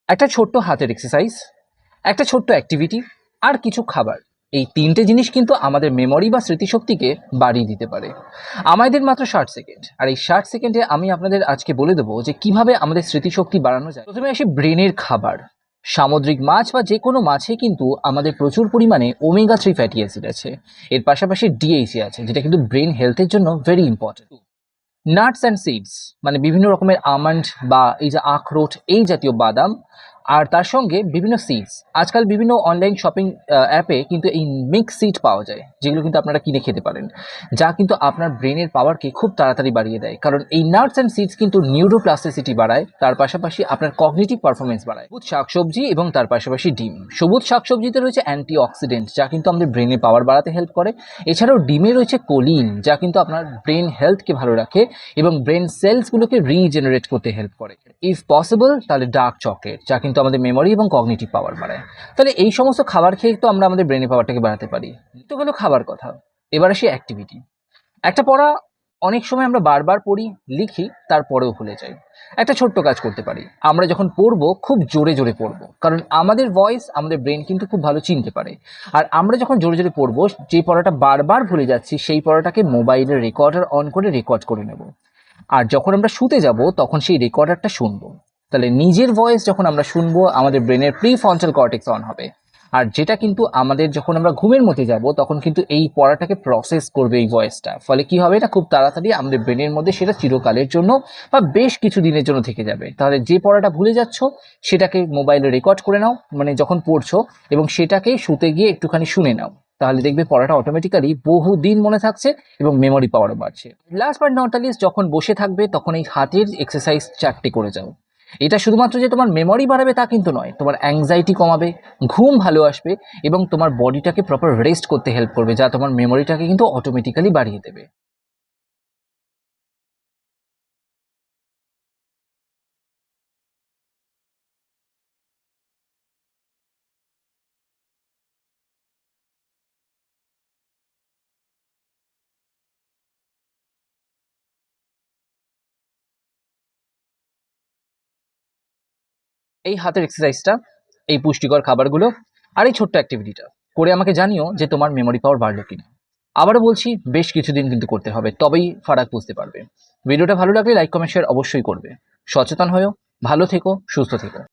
একটা ছোট্ট হাতের এক্সারসাইজ, একটা ছোট্ট অ্যাক্টিভিটি আর কিছু খাবার, এই তিনটে জিনিস কিন্তু আমাদের মেমরি বা স্মৃতিশক্তিকে বাড়িয়ে দিতে পারে। আমাদের মাত্র 60 সেকেন্ড, আর এই 60 সেকেন্ডে আমি আপনাদের আজকে বলে দেবো যে কিভাবে আমাদের স্মৃতিশক্তি বাড়ানো যায়। প্রথমে আসি ব্রেনের খাবার। সামুদ্রিক মাছ বা যে কোনো মাছে কিন্তু আমাদের প্রচুর পরিমাণে ওমেগা 3 ফ্যাটি অ্যাসিড আছে। এর পাশাপাশি ডিএইচি আছে, যেটা কিন্তু ব্রেন হেলথের জন্য very important. Nuts and seeds, মানে বিভিন্ন রকমের আমন্ড বা এই যে আখরোট, এই জাতীয় বাদাম, আর তার সঙ্গে বিভিন্ন সিডস। আজকাল বিভিন্ন অনলাইন শপিং অ্যাপে কিন্তু এই মিক্স সিড পাওয়া যায়, যেগুলো কিন্তু আপনারা কিনে খেতে পারেন, যা কিন্তু আপনার ব্রেনের পাওয়ারকে খুব তাড়াতাড়ি বাড়িয়ে দেয়। কারণ এই নাটস অ্যান্ড সিডস কিন্তু নিউরোপ্লাস্টিসিটি বাড়ায়, তার পাশাপাশি আপনার কগনিটিভ পারফরমেন্স বাড়ায়। সবুজ শাকসবজি এবং তার পাশাপাশি ডিম। সবুজ শাকসবজিতে রয়েছে অ্যান্টিঅক্সিডেন্ট, যা কিন্তু আমাদের ব্রেনের পাওয়ার বাড়াতে হেল্প করে। এছাড়াও ডিমে রয়েছে কোলিন, যা কিন্তু আপনার ব্রেন হেলথকে ভালো রাখে এবং ব্রেন সেলসগুলোকে রিজেনারেট করতে হেল্প করে। ইফ পসিবল তাহলে ডার্ক চকলেট, যা কিন্তু আমাদের মেমোরি এবং কগনিটিভ পাওয়ার বাড়ায়। তাহলে এই সমস্ত খাবার খেয়ে তো আমরা আমাদের ব্রেনের পাওয়ারটাকে বাড়াতে পারি। তো গেলো খাবার কথা, এবার আসি অ্যাক্টিভিটি। একটা পড়া অনেক সময় আমরা বারবার পড়ি, লিখি, তারপরেও ভুলে যাই। একটা ছোট্ট কাজ করতে পারি, আমরা যখন পড়বো খুব জোরে জোরে পড়বো, কারণ আমাদের ভয়েস আমাদের ব্রেন কিন্তু খুব ভালো চিনতে পারে। আর আমরা যখন জোরে জোরে পড়বো, যে পড়াটা বারবার ভুলে যাচ্ছি সেই পড়াটাকে মোবাইলের রেকর্ডার অন করে রেকর্ড করে নেব। আর যখন আমরা শুতে যাব তখন সেই রেকর্ডারটা শুনবো। তাহলে নিজের ভয়েস যখন আমরা শুনবো, আমাদের ব্রেনের প্রিফ্রন্টাল কর্টেক্স অন হবে। আর যেটা কিন্তু আমাদের যখন আমরা ঘুমের মধ্যে যাব তখন কিন্তু এই পড়াটাকে প্রসেস করবে এই ভয়েসটা। ফলে কি হবে, না খুব তাড়াতাড়ি আমাদের ব্রেনের মধ্যে সেটা চিরকালের জন্য বা বেশ কিছু দিনের জন্য থেকে যাবে। তাহলে যে পড়াটা ভুলে যাচ্ছ সেটাকে মোবাইলে রেকর্ড করে নাও, মানে যখন পড়ছো, এবং সেটাকে শুতে গিয়ে একটুখানি শুনে নাও। তাহলে দেখবে পড়াটা অটোমেটিক্যালি বহু দিন মনে থাকছে এবং মেমোরি পাওয়ারও বাড়ছে। লাস্ট বাট নট লিস্ট, যখন বসে থাকবে তখন এই হাতের এক্সারসাইজ 4টে করে যাও। এটা শুধুমাত্র যে তোমার মেমরি বাড়াবে তা কিন্তু নয়, তোমার অ্যাংজাইটি কমাবে, ঘুম ভালো আসবে এবং তোমার বডিটাকে প্রপার রেস্ট করতে হেল্প করবে, যা তোমার মেমোরিটাকে কিন্তু অটোমেটিক্যালি বাড়িয়ে দেবে। এই হাতের এক্সারসাইজটা, এই পুষ্টিকর খাবারগুলো আর এই ছোট্ট অ্যাক্টিভিটিটা করে আমাকে জানিও যে তোমার মেমোরি পাওয়ার বাড়লো কিনা। আবারও বলছি, বেশ কিছুদিন কিন্তু করতে হবে, তবেই ফারাক বুঝতে পারবে। ভিডিওটা ভালো লাগলে লাইক কমেন্ট শেয়ার অবশ্যই করবে। সচেতন হয়েও, ভালো থেকো, সুস্থ থেকো।